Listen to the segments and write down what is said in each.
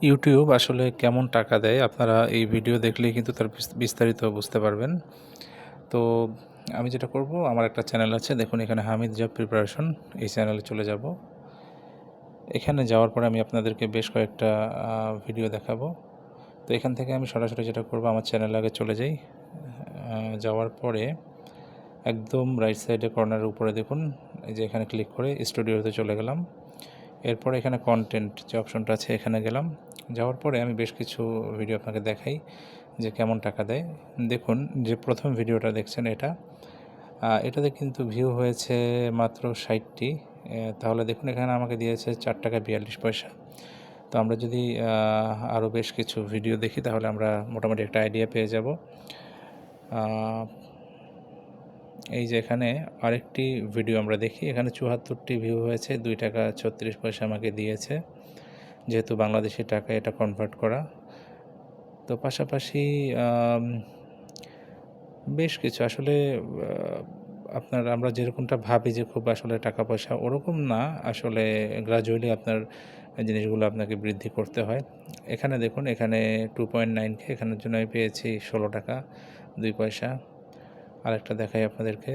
YouTube আসলে কেমন টাকা দেয় আপনারা এই ভিডিও দেখলেই কিন্তু তার বিস্তারিত বুঝতে পারবেন। তো আমি যেটা করব, আমার একটা চ্যানেল আছে, দেখুন এখানে হামিদ জব প্রিপারেশন, এই চ্যানেলে চলে যাব। এখানে যাওয়ার পরে আমি আপনাদেরকে বেশ কয়েকটা ভিডিও দেখাবো। তো এখান থেকে আমি সরাসরি যেটা করব, আমার চ্যানেলে আগে চলে যাই। যাওয়ার পরে একদম রাইট সাইডে কর্নারের উপরে দেখুন, এই যে এখানে ক্লিক করে স্টুডিওতে চলে গেলাম। এরপরে এখানে কন্টেন্ট যে অপশনটা আছে এখানে গেলাম। যাওয়ার পরে আমি বেশ কিছু ভিডিও আপনাকে দেখাই যে কেমন টাকা দেয়। দেখুন যে প্রথম ভিডিওটা দেখছেন এটাতে কিন্তু ভিউ হয়েছে মাত্র 60টি। তাহলে দেখুন এখানে আমাকে দিয়েছে 4 টাকা 42 পয়সা। তো আমরা যদি আরও বেশ কিছু ভিডিও দেখি তাহলে আমরা মোটামুটি একটা আইডিয়া পেয়ে যাব। এই যে এখানে আরেকটি ভিডিও আমরা দেখি, এখানে 74টি ভিউ হয়েছে, 2 টাকা 36 পয়সা আমাকে দিয়েছে, যেহেতু বাংলাদেশি টাকায় এটা কনভার্ট করা। তো পাশাপাশি বেশ কিছু আসলে আমরা যেরকমটা ভাবি যে খুব আসলে টাকা পয়সা ওরকম না, আসলে গ্র্যাজুয়ালি আপনার জিনিসগুলো আপনাকে বৃদ্ধি করতে হয়। এখানে দেখুন, এখানে 2.9K, এখানের জন্য আমি পেয়েছি 16 টাকা 2 পয়সা। আরেকটা দেখাই আপনাদেরকে,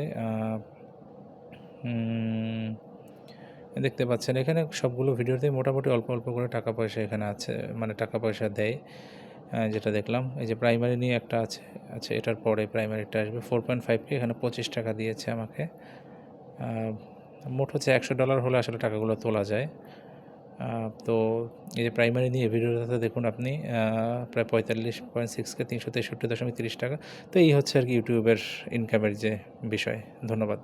দেখতে পাচ্ছেন এখানে সবগুলো ভিডিওতেই মোটামুটি অল্প অল্প করে টাকা পয়সা এখানে আছে, মানে টাকা পয়সা দেয়। যেটা দেখলাম, এই যে প্রাইমারি নিয়ে একটা আছে, আচ্ছা এটার পরে প্রাইমারিটা আসবে। 4.5K, এখানে 25 টাকা দিয়েছে আমাকে। মোট হচ্ছে $100 হলে আসলে টাকাগুলো তোলা যায়। তো এই যে প্রাইমারি নিয়ে ভিডিওটাতে দেখুন আপনি প্রায় 45.6K, 363.30 টাকা। তো এই হচ্ছে আর কি ইউটিউবের ইনকামের যে বিষয়। ধন্যবাদ।